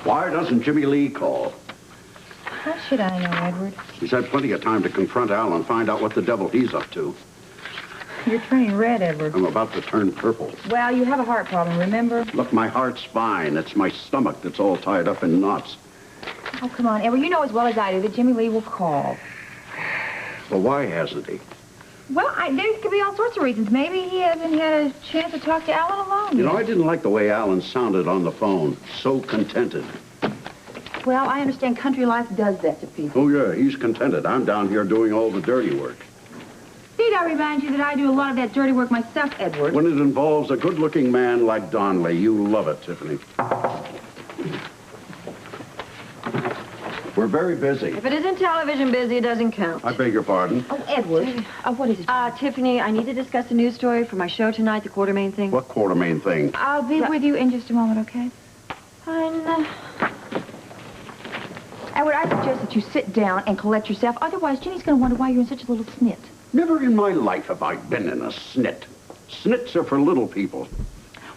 Why doesn't Jimmy Lee call? How should I know, Edward? He's had plenty of time to confront Al and find out what the devil he's up to. You're turning red, Edward. I'm about to turn purple. Well, you have a heart problem, remember? Look, my heart's fine. It's my stomach that's all tied up in knots. Oh, come on, Edward. You know as well as I do that Jimmy Lee will call. Well, why hasn't he? Well, there could be all sorts of reasons. Maybe he hasn't had a chance to talk to Alan alone You yet. know, I didn't like the way Alan sounded on the phone. So contented. Well, I understand country life does that to people. Oh, yeah, he's contented. I'm down here doing all the dirty work. Need I remind you that I do a lot of that dirty work myself, Edward? When it involves a good-looking man like Donnelly, you love it, Tiffany. We're very busy. If it isn't television busy, it doesn't count. I beg your pardon. Oh, Edward. What is it? Tiffany, I need to discuss a news story for my show tonight, the Quartermain thing. What Quartermain thing? I'll be with you in just a moment, okay? Fine. Edward, I suggest that you sit down and collect yourself. Otherwise, Jenny's going to wonder why you're in such a little snit. Never in my life have I been in a snit. Snits are for little people.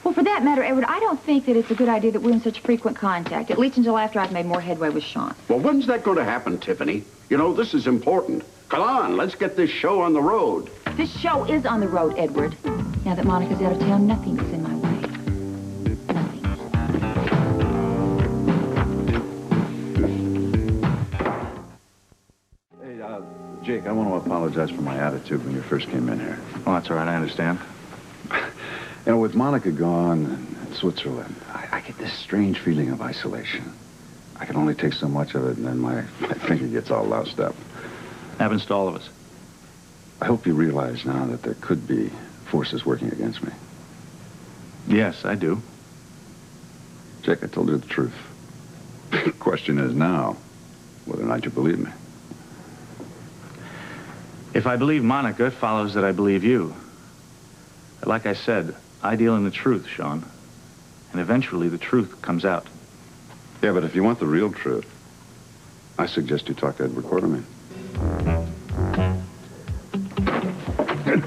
Well, for that matter, Edward, I don't think that it's a good idea that we're in such frequent contact, at least until after I've made more headway with Sean. Well, when's that going to happen, Tiffany? You know, this is important. Come on, let's get this show on the road. This show is on the road, Edward. Now that Monica's out of town, nothing is in my way. Nothing. Hey, Jake, I want to apologize for my attitude when you first came in here. Oh, that's all right. I understand. You know, with Monica gone and Switzerland, I get this strange feeling of isolation. I can only take so much of it, and then my finger gets all loused up. Happens to all of us. I hope you realize now that there could be forces working against me. Yes, I do. Jake, I told you the truth. The question is now whether or not you believe me. If I believe Monica, it follows that I believe you. But like I said, I deal in the truth, Sean. And eventually the truth comes out. Yeah, but if you want the real truth, I suggest you talk to Edward Quartermain.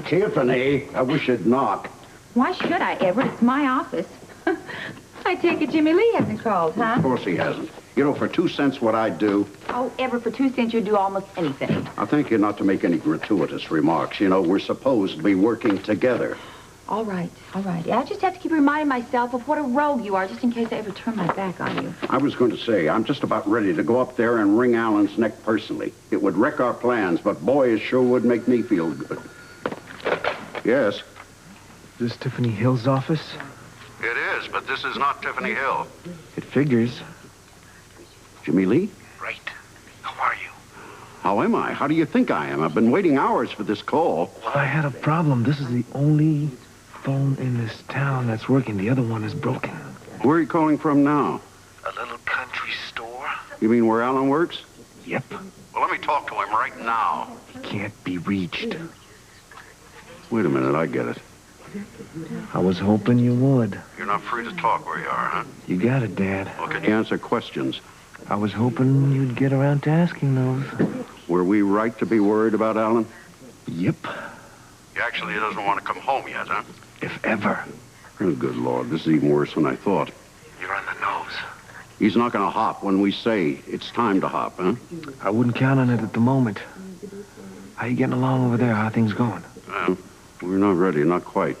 Tiffany, I wish you'd knock. Why should I, Edward? It's my office. I take it Jimmy Lee hasn't called, huh? Of course he hasn't. You know, for 2 cents what I'd do. Oh, Edward, for 2 cents you'd do almost anything. I thank you not to make any gratuitous remarks. You know, we're supposed to be working together. All right, all right. I just have to keep reminding myself of what a rogue you are, just in case I ever turn my back on you. I was going to say, I'm just about ready to go up there and wring Alan's neck personally. It would wreck our plans, but boy, it sure would make me feel good. Yes? Is this Tiffany Hill's office? It is, but this is not Tiffany Hill. It figures. Jimmy Lee? Right. How are you? How am I? How do you think I am? I've been waiting hours for this call. Well, I had a problem. This is the only phone in this town that's working. The other one is broken. Where are you calling from now? A little country store? You mean where Alan works? Yep. Well, let me talk to him right now. He can't be reached. Wait a minute, I get it. I was hoping you would. You're not free to talk where you are, huh? You got it, Dad. Well, can you answer questions? I was hoping you'd get around to asking those. Were we right to be worried about Alan? Yep. He actually doesn't want to come home yet, huh? If ever. Oh, good Lord, this is even worse than I thought. You're on the nose. He's not going to hop when we say it's time to hop, huh? I wouldn't count on it at the moment. How you getting along over there? How are things going? We're not ready, not quite.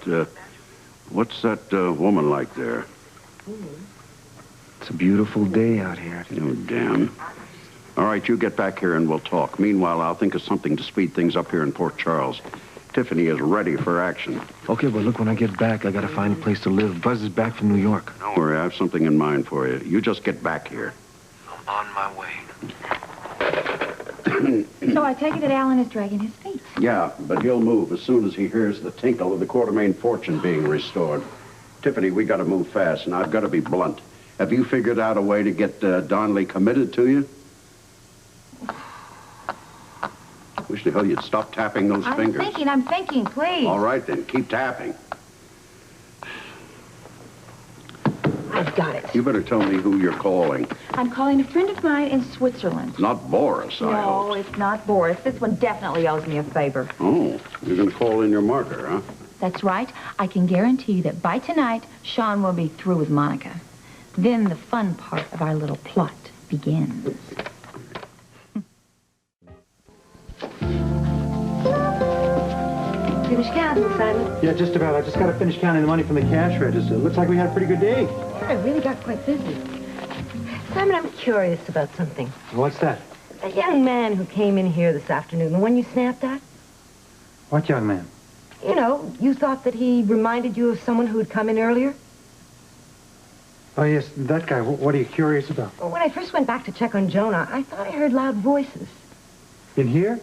What's that woman like there? It's a beautiful day out here. Oh, damn. All right, you get back here and we'll talk. Meanwhile, I'll think of something to speed things up here in Port Charles. Tiffany is ready for action. Okay, but look, when I get back, I gotta find a place to live. Buzz is back from New York. Don't worry, I have something in mind for you. You just get back here. I'm on my way. So I take it that Alan is dragging his feet. Yeah, but he'll move as soon as he hears the tinkle of the Quartermain fortune being restored. Tiffany, we gotta move fast, and I've gotta be blunt. Have you figured out a way to get Donnelly committed to you? Wish the hell you'd stop tapping those fingers. I'm thinking, please. All right, then, keep tapping. I've got it. You better tell me who you're calling. I'm calling a friend of mine in Switzerland. Not Boris, I hope. No, it's not Boris. This one definitely owes me a favor. Oh, you're going to call in your marker, huh? That's right. I can guarantee that by tonight, Sean will be through with Monica. Then the fun part of our little plot begins. Finished counting, Simon. Yeah, just about. I just got to finish counting the money from the cash register. Looks like we had a pretty good day. Yeah, I really got quite busy. Simon, I'm curious about something. What's that? A young man who came in here this afternoon, the one you snapped at? What young man? You know, you thought that he reminded you of someone who had come in earlier? Oh, yes, that guy. What are you curious about? Well, when I first went back to check on Jonah, I thought I heard loud voices. In here?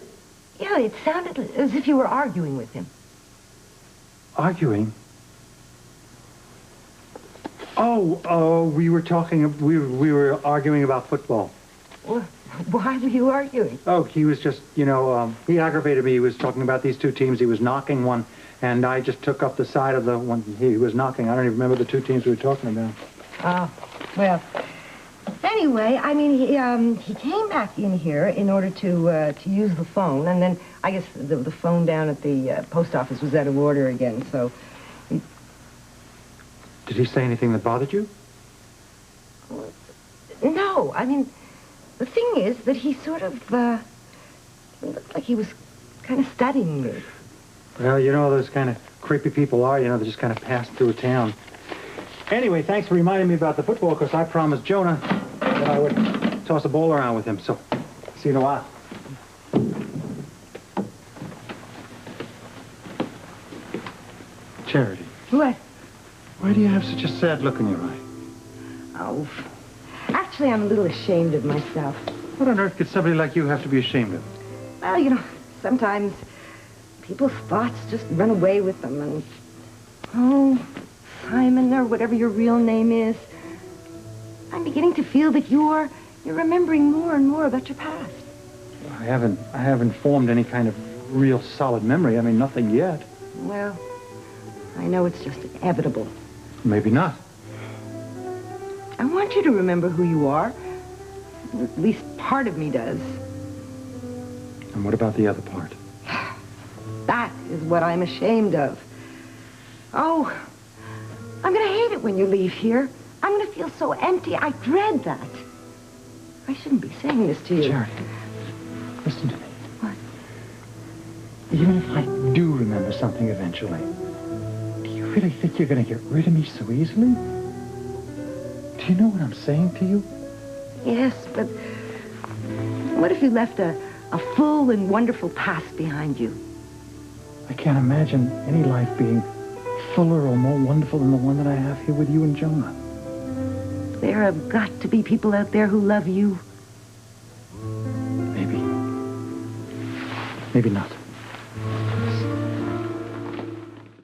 Yeah, it sounded as if you were arguing with him. Arguing? Oh, we were talking, we were arguing about football. Well, why were you arguing? Oh, he was just, he aggravated me. He was talking about these two teams. He was knocking one, and I just took up the side of the one he was knocking. I don't even remember the two teams we were talking about. Oh, well, anyway, I mean, he came back in here in order to use the phone, and then I guess the phone down at the post office was out of order again, so... Did he say anything that bothered you? No, I mean, the thing is that he sort of, looked like he was kind of studying me. Well, you know, those kind of creepy people are, they just kind of pass through a town. Anyway, thanks for reminding me about the football, because I promised Jonah that I would toss a ball around with him, so see you in a while. Charity. What? Why do you have such a sad look in your eye? Oh, actually, I'm a little ashamed of myself. What on earth could somebody like you have to be ashamed of? Well, sometimes people's thoughts just run away with them, and... Oh, Simon, or whatever your real name is, I'm beginning to feel that you're remembering more and more about your past. I haven't formed any kind of real solid memory. I mean, nothing yet. Well, I know it's just inevitable. Maybe not. I want you to remember who you are. At least part of me does. And what about the other part? That is what I'm ashamed of. Oh, I'm going to hate it when you leave here. I'm going to feel so empty. I dread that. I shouldn't be saying this to you. Charity, listen to me. What? Even if I do remember something eventually, do you really think you're going to get rid of me so easily? Do you know what I'm saying to you? Yes, but what if you left a full and wonderful past behind you? I can't imagine any life being fuller or more wonderful than the one that I have here with you and Jonah. There have got to be people out there who love you. Maybe. Maybe not.